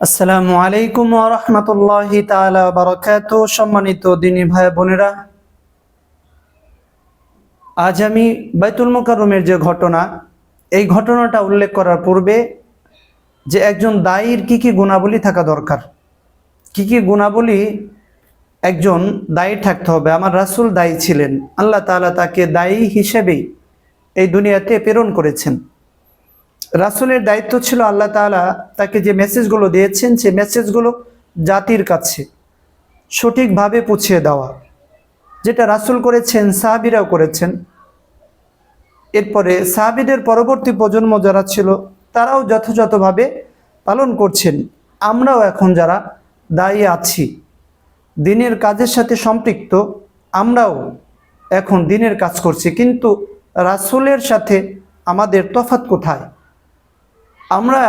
আসসালামু আলাইকুম ওয়া রাহমাতুল্লাহি তাআলা ওয়া বারাকাতুহু। সম্মানিত দিনী ভাই বোনেরা, আজ আমি বাইতুল মুকাররমের যে ঘটনা, এই ঘটনাটা উল্লেখ করার পূর্বে যে একজন দায়ীর কি কি গুণাবলী থাকা দরকার, কি কি গুণাবলী একজন দায়ী থাকতে হবে। আমার রাসূল দায়ী ছিলেন, আল্লাহ তাআলা তাকে দায়ী হিসেবেই এই দুনিয়াতে প্রেরণ করেছেন। রাসূলের দায়িত্ব ছিল আল্লাহ তাআলা তাকে যে মেসেজগুলো দিয়েছেন সেই মেসেজগুলো জাতির কাছে সঠিকভাবে পৌঁছিয়ে দেওয়া, যেটা রাসূল করেছেন, সাহাবীরাও করেছেন। এরপরে সাহাবীদের পরবর্তী প্রজন্ম যারা ছিল তারাও যথাযথভাবে পালন করছেন। আমরাও এখন যারা দায়ী আছি, দ্বীনের কাজের সাথে সম্পৃক্ত, আমরাও এখন দ্বীনের কাজ করছি, কিন্তু রাসূলের সাথে আমাদের তফাৎ কোথায়? আমরা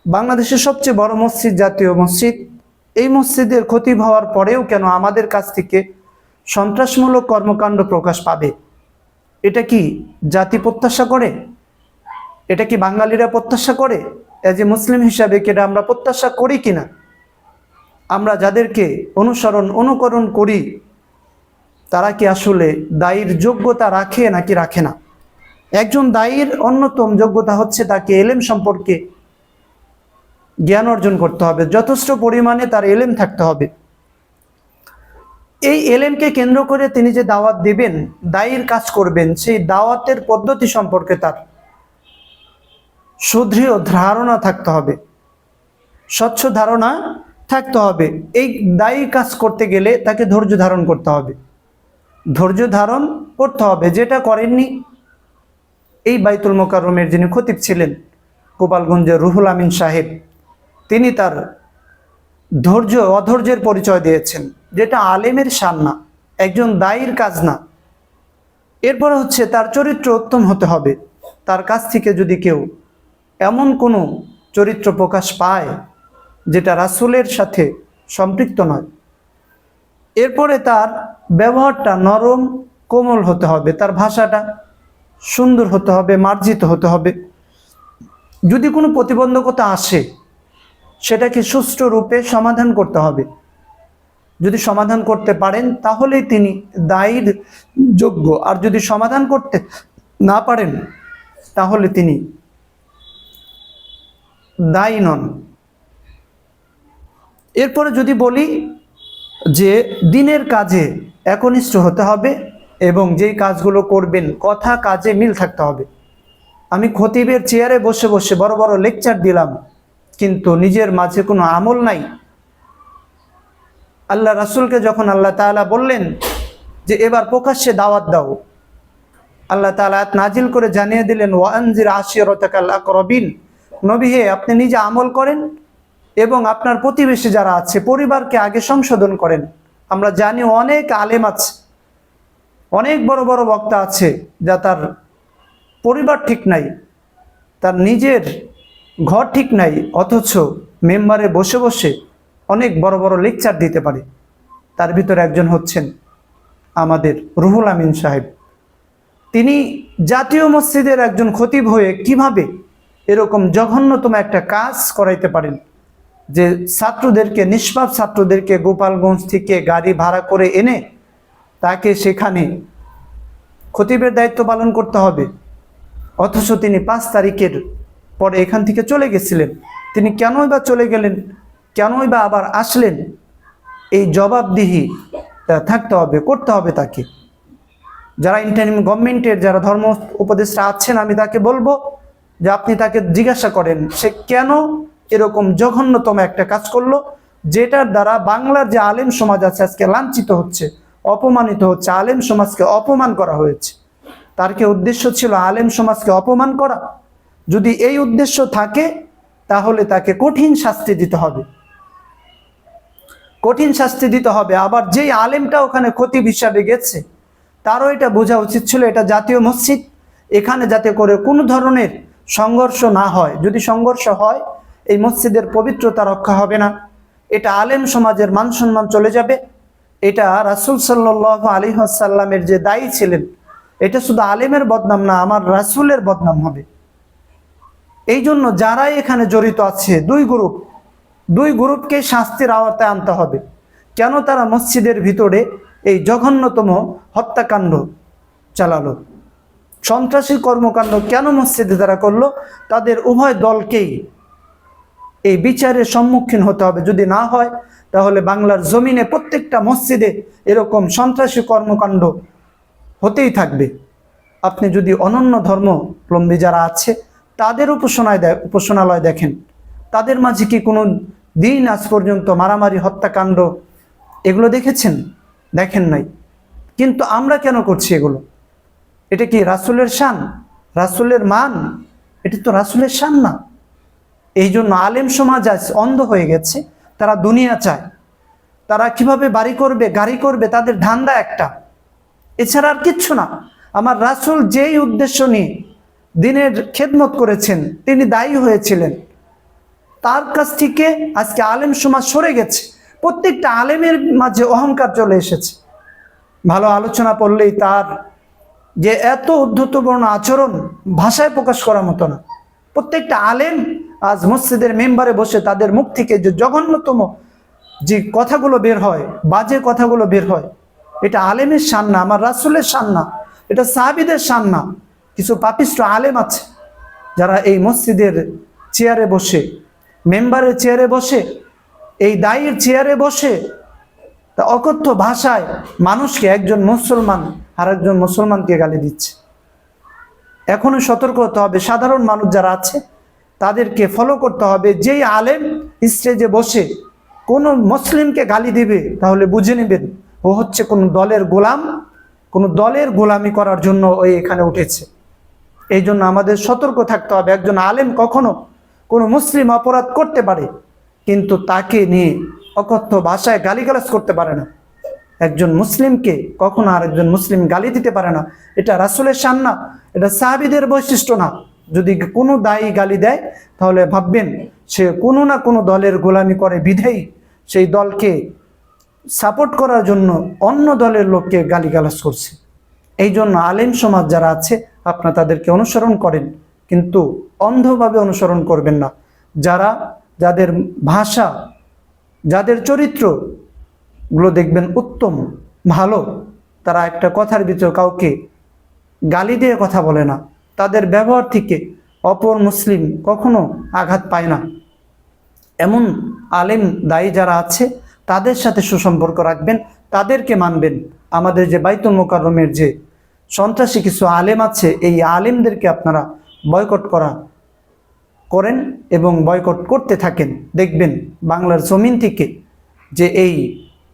বাংলাদেশের সবচেয়ে বড় মসজিদ, জাতীয় মসজিদ, এই মসজিদের ক্ষতি হওয়ার পরেও কেন আমাদের কাছ থেকে সন্ত্রাসমূলক কর্মকাণ্ড প্রকাশ পাবে? এটা কি জাতি প্রত্যাশা করে? এটা কি বাঙালিরা প্রত্যাশা করে? এজ এ মুসলিম হিসাবে কি এটা আমরা প্রত্যাশা করি কিনা? আমরা যাদেরকে অনুকরণ করি তারা কি আসলে দায়ীর যোগ্যতা রাখে নাকি রাখে না? একজন দায়ীর অন্যতম যোগ্যতা হচ্ছে তাকে এলেম সম্পর্কে জ্ঞান অর্জন করতে হবে, যথেষ্ট পরিমাণে তার এলেম থাকতে হবে। এই এলেমকে কেন্দ্র করে তিনি যে দাওয়াত দিবেন, দায়ীর কাজ করবেন, সেই দাওয়াতের পদ্ধতি সম্পর্কে তার সুদৃঢ় ধারণা থাকতে হবে, স্বচ্ছ ধারণা থাকতে হবে। এই দায়ী কাজ করতে গেলে তাকে ধৈর্য ধারণ করতে হবে, ধৈর্য ধারণ করতে হবে, যেটা করেননি এই বাইতুল মুকাররমের যিনি খতিব ছিলেন, গোপালগঞ্জের রুহুল আমিন সাহেব। তিনি তার অধৈর্যের পরিচয় দিয়েছেন, যেটা আলেমের শান না, একজন দায়ীর কাজ না। এরপরে হচ্ছে তার চরিত্র উত্তম হতে হবে। তার কাছ থেকে যদি কেউ এমন কোনো চরিত্র প্রকাশ পায় যেটা রাসূলের সাথে সম্পৃক্ত নয়, এরপরে তার ব্যবহারটা নরম কোমল হতে হবে, তার ভাষাটা সুন্দর হতে হবে, মার্জিত হতে হবে। যদি কোনো প্রতিবন্ধকতা আসে সেটাকে সুষ্ঠু রূপে সমাধান করতে হবে। যদি সমাধান করতে পারেন তাহলেই তিনি দায়ীর যোগ্য, আর যদি সমাধান করতে না পারেন তাহলে তিনি দায়ী নন। এরপরে যদি বলি যে দ্বীনের কাজে একনিষ্ঠ হতে হবে এবং যেই কাজগুলো করবেন কথা কাজে মিল থাকতে হবে। আমি খতিবের চেয়ারে বসে বসে বড় বড় লেকচার দিলাম, কিন্তু নিজের মাঝে কোনো আমল নাই। আল্লাহ রাসূলকে যখন আল্লাহ তাআলা বললেন যে এবার প্রকাশ্যে দাওয়াত দাও, আল্লাহ তাআলা আয়াত নাজিল করে জানিয়ে দিলেন, ওয়া আনজির আশিরাতাকাল আকরাবিন। নবী হে, আপনি নিজে আমল করেন এবং আপনার প্রতিবেশী যারা আছে, পরিবারকে আগে সংশোধন করেন। আমরা জানি অনেক আলেম আছে, অনেক বড় বড় বক্তা আছে, যা তার পরিবার ঠিক নাই, তার নিজের ঘর ঠিক নাই, অথচ মেম্বারে বসে বসে অনেক বড় বড় লেকচার দিতে পারে। তার ভিতরে একজন হচ্ছেন আমাদের রুহুল আমিন সাহেব। তিনি জাতীয় মসজিদের একজন খতিব হয়ে কিভাবে এরকম জঘন্যতম একটা কাজ করাইতে পারেন, যে ছাত্রদেরকে, নিষ্পাপ ছাত্রদেরকে গোপালগঞ্জ থেকে গাড়ি ভাড়া করে এনে তাকে সেখানে খতিবের দায়িত্ব পালন করতে হবে, অথচ তিনি 5 তারিখের পরে এখান থেকে চলে গেছিলেন। তিনি কেনই বা চলে গেলেন, কেনই বা আবার আসলেন? এই জবাবদিহি থাকতে হবে, করতে হবে তাকে। যারা ইন্টারিম গভর্নমেন্টের যারা ধর্ম উপদেষ্টা আছেন, আমি তাকে বলবো যে আপনি তাকে জিজ্ঞাসা করেন সে কেন এরকম জঘন্যতম একটা কাজ করলো, যেটার দ্বারা বাংলার যে আলেম সমাজ আছে আজকে লাঞ্ছিত হচ্ছে, অপমানিত হচ্ছে, আলেম সমাজকে অপমান করা হয়েছে। তার কি উদ্দেশ্য ছিল আলেম সমাজকে অপমান করা? যদি এই উদ্দেশ্য থাকে তাহলে তাকে কঠিন শাস্তি দিতে হবে, কঠিন শাস্তি দিতে হবে। আবার যেই আলেমটা ওখানে খতিব হিসাবে গেছে তারও এটা বোঝা উচিত ছিল এটা জাতীয় মসজিদ, এখানে যাতে করে কোনো ধরনের সংঘর্ষ না হয়। যদি সংঘর্ষ হয় এই মসজিদের পবিত্রতা রক্ষা হবে না, এটা আলেম সমাজের মান সম্মান চলে যাবে। এটা রাসূল সাল্লাল্লাহু আলাইহি ওয়াসাল্লামের যে দায়ী ছিলেন, এটা শুধু আলেমের বদনাম না, আমার রাসূলের বদনাম হবে। এই জন্য যারাই এখানে জড়িত আছে, দুই গ্রুপ, দুই গ্রুপকে শাস্তির আওতায় আনতে হবে। কেন তারা মসজিদের ভিতরে এই জঘন্যতম হত্যাকাণ্ড চালালো, সন্ত্রাসী কর্মকাণ্ড কেন মসজিদে তারা করলো? তাদের উভয় দলকেই এই বিচারের সম্মুখীন হতে হবে। যদি না হয় তাহলে বাংলার জমিনে প্রত্যেকটা মসজিদে এরকম সন্ত্রাসী কর্মকাণ্ড হতেই থাকবে। আপনি যদি অনন্য ধর্মাবলম্বী যারা আছে তাদের উপাসনালয় দেখেন, তাদের মাঝে কি কোনো দিন আজ পর্যন্ত মারামারি, হত্যাকাণ্ড এগুলো দেখেছেন? দেখেন নাই। কিন্তু আমরা কেন করছি এগুলো? এটা কি রাসূলের শান, রাসূলের মান? এটা তো রাসূলের শান না। এই জন্য আলেম সমাজ আজ অন্ধ হয়ে গেছে। তারা দুনিয়া চায়, তারা কিভাবে বাড়ি করবে, গাড়ি করবে, তাদের ধান্দা একটা, এছাড়া আর কিচ্ছু না। আমার রাসূল যেই উদ্দেশ্য নিয়ে দিনের খেদমত করেছেন, তিনি দায়ী হয়েছিলেন, তার কাছ থেকে আজকে আলেম সমাজ সরে গেছে। প্রত্যেকটা আলেমের মাঝে অহংকার চলে এসেছে। ভালো আলোচনা পড়লেই তার যে এত উদ্ধতপূর্ণ আচরণ ভাষায় প্রকাশ করার মতো না। প্রত্যেকটা আলেম আজ মসজিদের মেম্বারে বসে তাদের মুখ থেকে যে জঘন্যতম যে কথাগুলো বের হয়, বাজে কথাগুলো বের হয়, এটা আলেমের শান না, আমার রাসূলের শান না, এটা সাহাবীদের শান না। কিছু পাপিষ্ঠ আলেম আছে যারা এই মসজিদের চেয়ারে বসে, মেম্বারের চেয়ারে বসে, এই দায়ীর চেয়ারে বসে তা অকথ্য ভাষায় মানুষকে, একজন মুসলমান আর একজন মুসলমানকে গালি দিচ্ছে। এখনো সতর্ক হতে হবে। সাধারণ মানুষ যারা আছে তাদেরকে ফলো করতে হবে। যেই আলেম স্টেজে বসে কোনো মুসলিমকে গালি দিবে তাহলে বুঝে নেবেন ও হচ্ছে কোনো দলের গোলাম, কোনো দলের গোলামি করার জন্য ওই এখানে উঠেছে। এই জন্য আমাদের সতর্ক থাকতে হবে। একজন আলেম কখনো কোনো মুসলিম অপরাধ করতে পারে, কিন্তু তাকে নিয়ে অকথ্য ভাষায় গালিগালাজ করতে পারে না। একজন মুসলিমকে কখনো আরেকজন মুসলিম গালি দিতে পারে না। এটা রাসূলের শান না, এটা সাহাবীদের বৈশিষ্ট্য না। যদি কোনো দায়ী গালি দেয় তাহলে ভাববেন সে কোনো না কোনো দলের গোলামি করে, বিধেয়ী সেই দলকে সাপোর্ট করার জন্য অন্য দলের লোককে গালিগালাজ করছে। এই জন্য আলেম সমাজ যারা আছে আপনারা তাদেরকে অনুসরণ করেন, কিন্তু অন্ধভাবে অনুসরণ করবেন না। যাদের ভাষা, যাদের চরিত্রগুলো দেখবেন উত্তম, ভালো, তারা একটা কথার ভিতর কাউকে গালি দিয়ে কথা বলে না, তাদের ব্যবহার থেকে অপর মুসলিম কখনো আঘাত পায় না, এমন আলেম দায়ী যারা আছে তাদের সাথে সুসম্পর্ক রাখবেন, তাদেরকে মানবেন। আমাদের যে বাইতুল মোকাররমের যে সন্ত্রাসী কিছু আলেম আছে, এই আলেমদেরকে আপনারা বয়কট করেন এবং বয়কট করতে থাকেন। দেখবেন বাংলার জমিন থেকে যে এই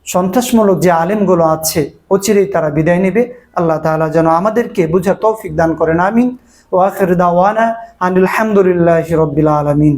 সন্ত্রাসমূলক যে আলেমগুলো আছে অচিরেই তারা বিদায় নেবে। আল্লাহ তাআলা যেন আমাদেরকে বুঝার তৌফিক দান করেন। আমিন। ওয়া আখির দাওয়ানা আনিল হামদুলিল্লাহি রাব্বিল আলামিন।